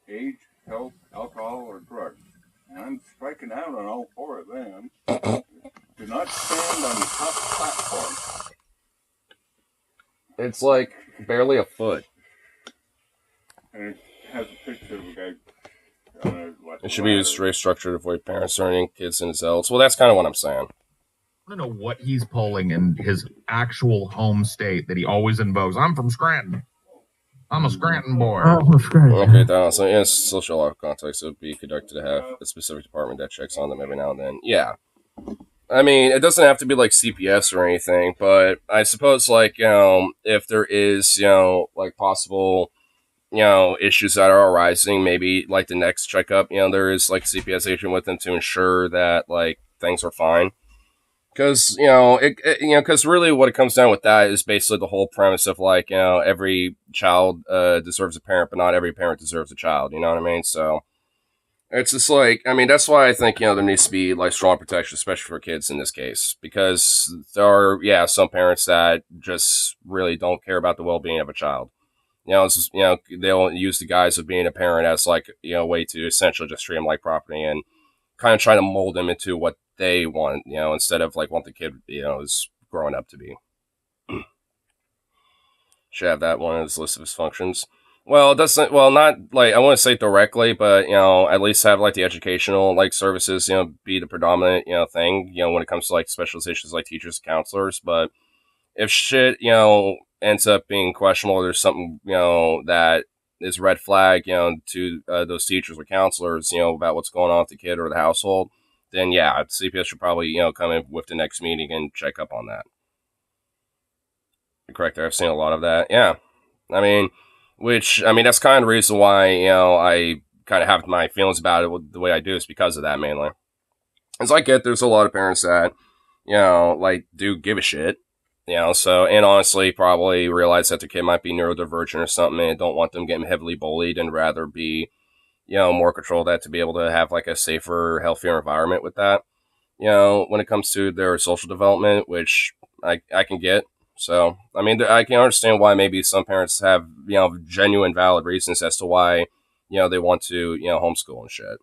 age, health, alcohol, or drugs. And I'm striking out on all four of them. Do not stand on top platforms. It's like barely a foot. And it has a picture of a guy. It should be used very structured to avoid parents turning kids into zealots. Well, that's kind of what I'm saying. I don't know what he's polling in his actual home state that he always invokes. I'm from Scranton. I'm a Scranton boy. Okay, so in a sociological context, it would be conducted to have a specific department that checks on them every now and then. Yeah. I mean, it doesn't have to be like CPS or anything, but I suppose, like, if there is, like possible, issues that are arising, maybe like the next checkup, there is like a CPS agent with them to ensure that, like, things are fine. Because, because really what it comes down with that is basically the whole premise of, like, every child deserves a parent, but not every parent deserves a child. You know what I mean? So it's just like, I mean, that's why I think, there needs to be, like, strong protection, especially for kids in this case. Because there are, some parents that just really don't care about the well-being of a child. It's just, they'll use the guise of being a parent as, like, a way to essentially just treat them like property and kind of trying to mold them into what they want, instead of like what the kid, is growing up to be. Should have that one on his list of his functions. Well, it doesn't, well, not like, I want to say directly, but, at least have like the educational like services, be the predominant, thing, when it comes to like specializations like teachers and counselors. But if shit, ends up being questionable, or there's something, that is red flag, to those teachers or counselors, about what's going on with the kid or the household, then yeah, CPS should probably, come in with the next meeting and check up on that. You're correct there. I've seen a lot of that. Yeah. I mean, that's kind of the reason why, I kind of have my feelings about it the way I do is because of that mainly. As I get, there's a lot of parents that, like, do give a shit. So, and honestly, probably realize that their kid might be neurodivergent or something and don't want them getting heavily bullied and rather be, more control that to be able to have like a safer, healthier environment with that, when it comes to their social development, which I can get. So, I mean, I can understand why maybe some parents have, genuine valid reasons as to why, they want to, homeschool and shit.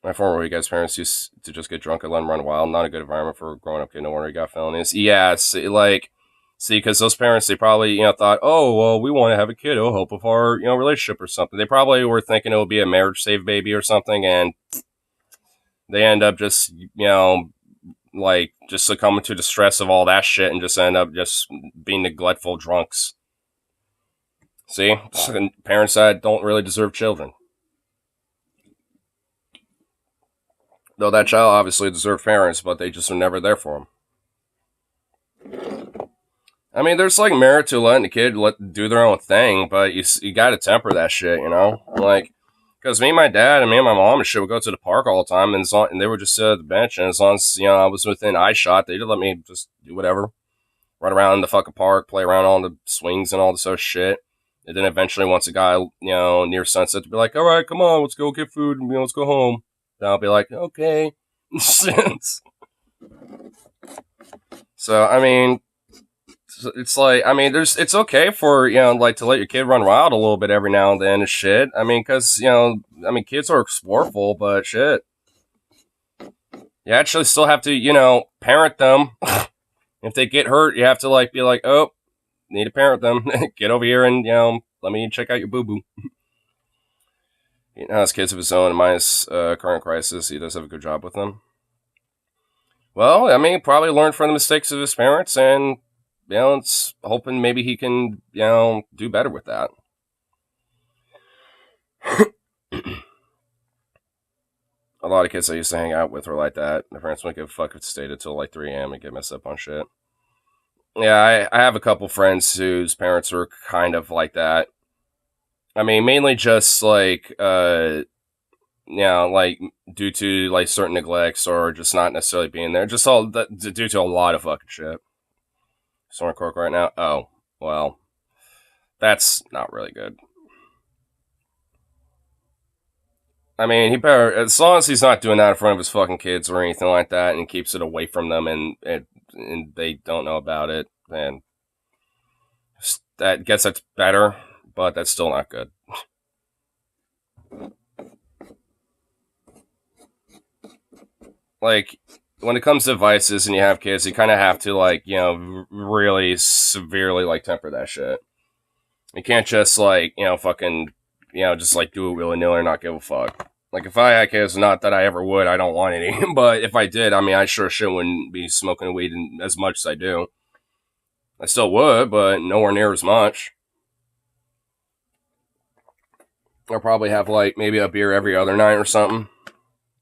My former guy's parents used to just get drunk and let them run wild. Not a good environment for a growing-up kid. No wonder he got felonies. Yeah, see, because those parents, they probably, thought, oh, well, we want to have a kid. It'll help with our, relationship or something. They probably were thinking it would be a marriage save baby or something, and they end up just, like, just succumbing to the stress of all that shit and just end up just being neglectful drunks. See? Parents that don't really deserve children. Though that child obviously deserved parents, but they just were never there for him. I mean, there's like merit to letting the kid do their own thing, but you got to temper that shit, Like, because me and my dad and me and my mom and shit would go to the park all the time, and they would just sit at the bench, and as long as I was within eye shot, they'd let me just do whatever, run around in the fucking park, play around on the swings and all this other shit. And then eventually, once it got near sunset, to be like, all right, come on, let's go get food, and let's go home. I'll be like, okay. So, I mean, it's like, I mean, it's okay for, like, to let your kid run wild a little bit every now and then and shit. I mean, because, kids are exploreful, but shit. You actually still have to, parent them. If they get hurt, you have to, like, be like, oh, need to parent them. Get over here and, let me check out your boo-boo. He has kids of his own, minus current crisis. He does have a good job with them. Well, I mean, probably learned from the mistakes of his parents, and, it's hoping maybe he can, do better with that. A lot of kids I used to hang out with were like that. Their parents wouldn't give a fuck if it stayed until like 3 a.m. and get messed up on shit. Yeah, I have a couple friends whose parents were kind of like that. I mean, mainly just like, like due to like certain neglects or just not necessarily being there. Just all that due to a lot of fucking shit. Soren Cork right now. Oh, well, that's not really good. I mean, he better, as long as he's not doing that in front of his fucking kids or anything like that, and keeps it away from them, and they don't know about it, then that gets that's better. but that's still not good. Like, when it comes to vices and you have kids, you kind of have to, like, you know, really severely, like, temper that shit. You can't just, like, you know, fucking, you know, just, like, do it willy-nilly or not give a fuck. Like, if I had kids, not that I ever would, I don't want any, but if I did, I mean, I sure shit wouldn't be smoking weed as much as I do. I still would, but nowhere near as much. I'll probably have, like, maybe a beer every other night or something.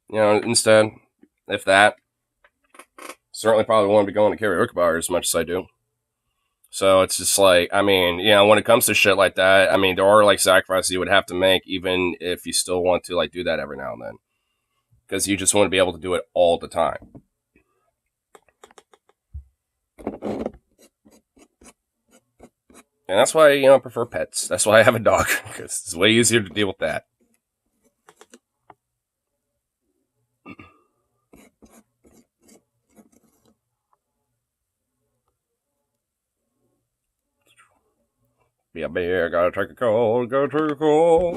You know, instead, if that. Certainly probably won't be going to karaoke bar as much as I do. So it's just like, I mean, you know, when it comes to shit like that, I mean, there are, like, sacrifices you would have to make, even if you still want to, like, do that every now and then. Because you just want to be able to do it all the time. And that's why, you know, I prefer pets. That's why I have a dog. Because it's way easier to deal with that. Be a bear, gotta take a call, gotta take a call.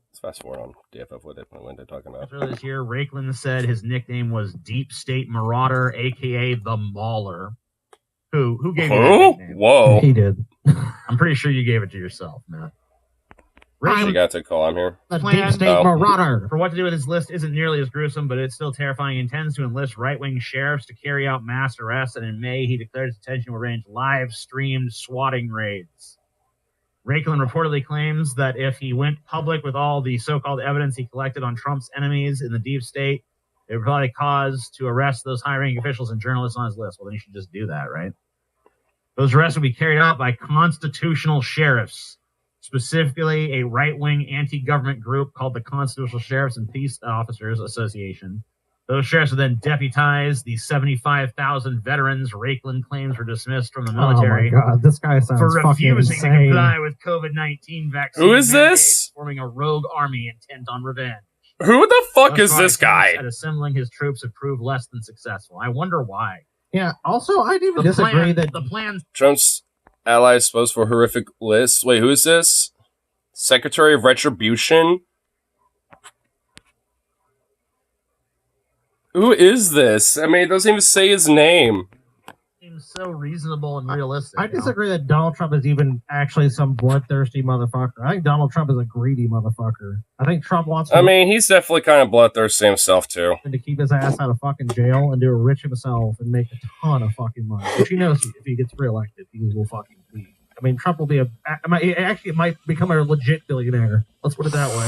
Let's fast forward on DFF with it. When they're talking about earlier this year, Raikkonen said his nickname was Deep State Marauder, aka the Mauler. Who gave you that nickname? Whoa. He did. I'm pretty sure you gave it to yourself, Matt. You gotta take a call, I'm here. The Deep State Marauder. For what to do with his list isn't nearly as gruesome, but it's still terrifying. He intends to enlist right-wing sheriffs to carry out mass arrests, and in May, he declared his intention to arrange live-streamed swatting raids. Raikkonen reportedly claims that if he went public with all the so-called evidence he collected on Trump's enemies in the deep state, it would probably cause to arrest those high-ranking officials and journalists on his list. Well, then you should just do that, right? Those arrests would be carried out by constitutional sheriffs, specifically a right-wing anti-government group called the Constitutional Sheriffs and Peace Officers Association. Those sheriffs would then deputize the 75,000 veterans Raikkonen claims were dismissed from the military. Oh my God, this guy sounds for fucking refusing insane. to comply with COVID-19 vaccine Who is mandates, this? forming a rogue army intent on revenge. Who the fuck Thus is this guy? At assembling his troops have proved less than successful. I wonder why. Yeah, also, I'd even disagree that the plan. Trump's allies supposed for horrific list. Wait, who is this? Secretary of Retribution? Who is this? I mean, it doesn't even say his name. Seems so reasonable and realistic. I disagree that Donald Trump is even actually some bloodthirsty motherfucker. I think Donald Trump is a greedy motherfucker. I think Trump wants to, I mean, he's definitely kind of bloodthirsty himself, too. to keep his ass out of fucking jail and do it rich himself and make a ton of fucking money. Which he knows if he gets reelected, he will fucking be. I mean, Trump will be it might become a legit billionaire. Let's put it that way.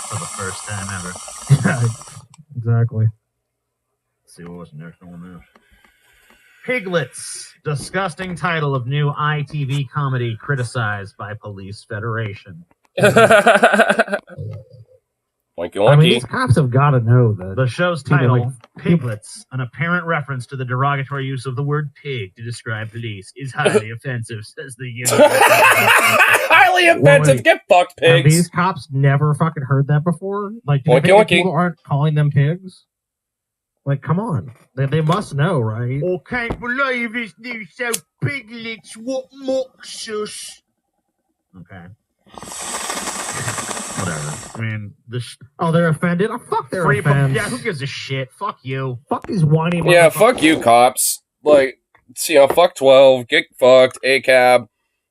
For the first time ever. Yeah, exactly. Let's see what's next on this. Piglets, disgusting title of new ITV comedy criticized by Police Federation. Wanky I wonky. mean, these cops have got to know that. The show's People title, like- Piglets, an apparent reference to the derogatory use of the word pig to describe police, is highly offensive, says the union. Highly offensive. wait. Get fucked, Have pigs. these cops never fucking heard that before? Like, do you Oinky, think that oinky. people aren't calling them pigs? Like, come on. They must know, right? I can't believe this new show, Piglets, what mocks us. Okay. Whatever. I mean, Oh, they're offended? Oh, fuck their free offense. yeah, who gives a shit? Fuck you. Fuck these whiny Yeah, motherfuckers. fuck you, cops. Like, you know, fuck 12, get fucked, ACAB,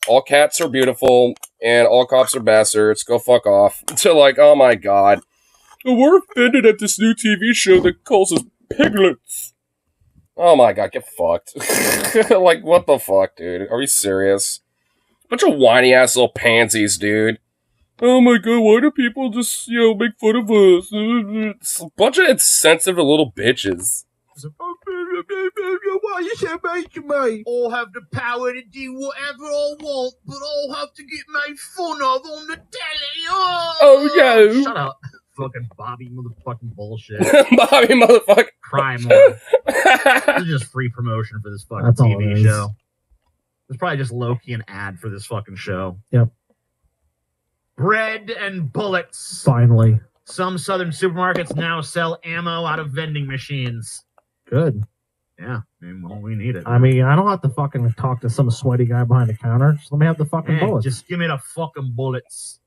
all cats are beautiful, and all cops are bastards, go fuck off. So, like, oh my god. We're offended at this new TV show that calls us piglets. Oh my god, get fucked. Like, what the fuck, dude? Are we serious? Bunch of whiny ass little pansies, dude. Oh my god, why do people just, you know, make fun of us? It's a bunch of insensitive little bitches. Why you so mean to me? I'll have the power to do whatever I want, but I'll have to get made fun of on the telly. Oh, no. Shut up. Fucking Bobby motherfucking bullshit. Bobby motherfucker. Cry more. This is just free promotion for this fucking That's all TV it is. show. It's probably just low-key an ad for this fucking show. Yep. Bread and bullets. Yeah, I mean, well, we need it. I mean, I don't have to fucking talk to some sweaty guy behind the counter. Just let me have the fucking Hey, bullets. just give me the fucking bullets.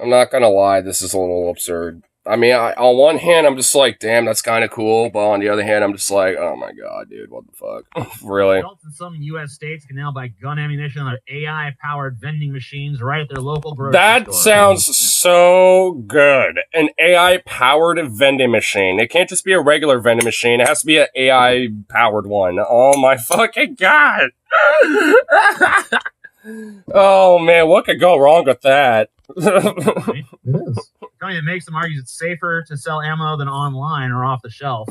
I'm not gonna lie, this is a little absurd. I mean, on one hand, I'm just like, damn, that's kind of cool. But on the other hand, I'm just like, oh my god, dude, what the fuck? Really? Adults in some U.S. states can now buy gun ammunition on AI-powered vending machines right at their local grocery store. That sounds so good. An AI-powered vending machine. It can't just be a regular vending machine. It has to be an AI-powered one. Oh my fucking god! Oh man, what could go wrong with that? Right? It is. Company that makes them argues it's safer to sell ammo than online or off the shelf,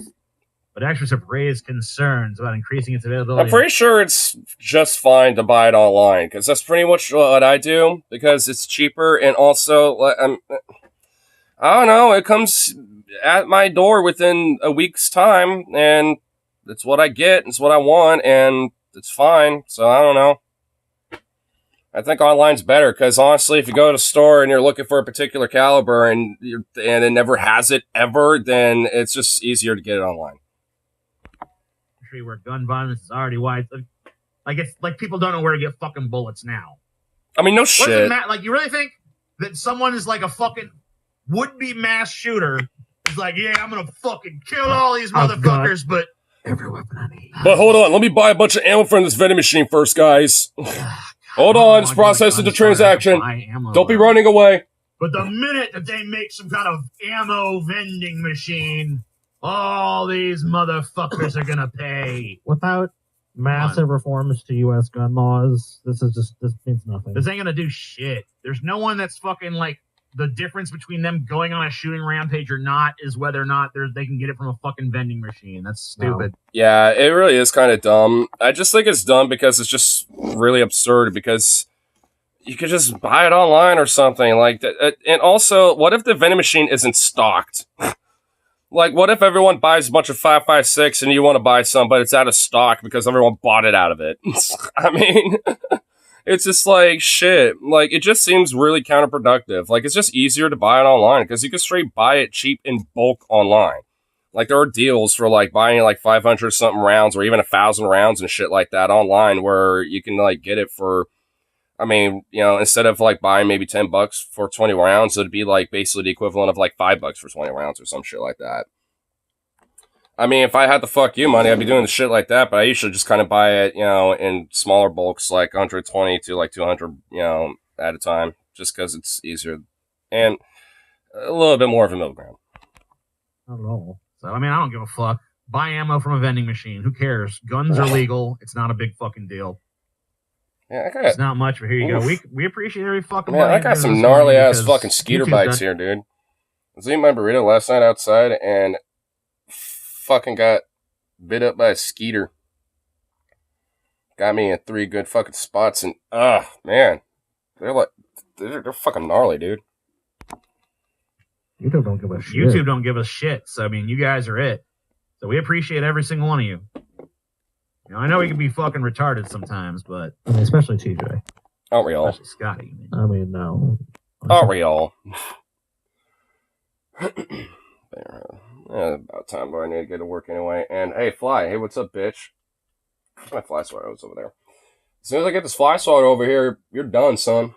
but experts have raised concerns about increasing its availability. I'm pretty sure it's just fine to buy it online, because that's pretty much what I do, because it's cheaper, and also, I don't know, it comes at my door within a week's time, and it's what I get, it's what I want, and it's fine, so I don't know. I think online's better, because honestly, if you go to a store and you're looking for a particular caliber and it never has it ever, then it's just easier to get it online. Where gun violence is already wide. Like, it's like people don't know where to get fucking bullets now. I mean, no What does it shit. matter? Like, you really think that someone is like a fucking would-be mass shooter is like, yeah, I'm gonna fucking kill all these I've motherfuckers, but Every weapon I need. But hold on, let me buy a bunch of ammo from this vending machine first, guys. Hold on, it's processing the transaction. Don't be running away. But the minute that they make some kind of ammo vending machine, all these motherfuckers are gonna pay. Without massive reforms to U.S. gun laws, this means nothing. This ain't gonna do shit. There's no one that's fucking like, the difference between them going on a shooting rampage or not is whether or not they can get it from a fucking vending machine. That's stupid. No. Yeah, it really is kind of dumb. I just think it's dumb because it's just really absurd, because you could just buy it online or something like that. And also, what if the vending machine isn't stocked? Like, what if everyone buys a bunch of 5.56 and you want to buy some, but it's out of stock because everyone bought it out of it? I mean, it's just like, shit. Like, it just seems really counterproductive. Like, it's just easier to buy it online because you can straight buy it cheap in bulk online. Like, there are deals for, like, buying, like, 500 something rounds or even 1,000 rounds and shit like that online where you can, like, get it for, I mean, you know, instead of, like, buying maybe $10 for 20 rounds, it'd be, like, basically the equivalent of, like, $5 for 20 rounds or some shit like that. I mean, if I had the fuck you money, I'd be doing the shit like that, but I usually just kind of buy it, you know, in smaller bulks, like 120 to, like, 200, you know, at a time, just because it's easier and a little bit more of a middle ground. I don't know. So, I mean, I don't give a fuck. Buy ammo from a vending machine. Who cares? Guns are legal. It's not a big fucking deal. Yeah, I got It's not much, but here you go. We appreciate every fucking Man, money I you got give some us gnarly money ass because fucking skeeter YouTube's bikes done- here, dude. I was eating my burrito last night outside and fucking got bit up by a skeeter. Got me in 3 good fucking spots, and man, they're fucking gnarly, dude. YouTube don't give a shit. YouTube don't give us shit. So, I mean, you guys are it. So we appreciate every single one of you. You know, I know we can be fucking retarded sometimes, but I mean, especially TJ. Aren't we all? especially Scotty. I mean. I mean, no. Aren't we all? About time, but I need to get to work anyway. And hey, Fly, hey, what's up, bitch? Where's my fly swatter? It's over there. As soon as I get this fly swatter over here, you're done, son.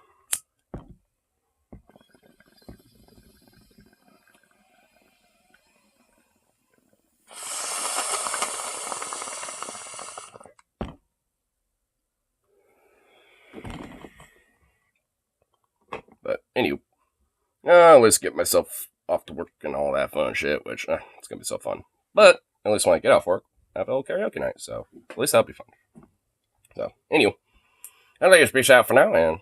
But anyway, let's get myself off to work and all that fun shit, which it's gonna be so fun. But at least when I get off work, I have a little karaoke night, so at least that'll be fun. So anyway, I'd like to speak out for now, and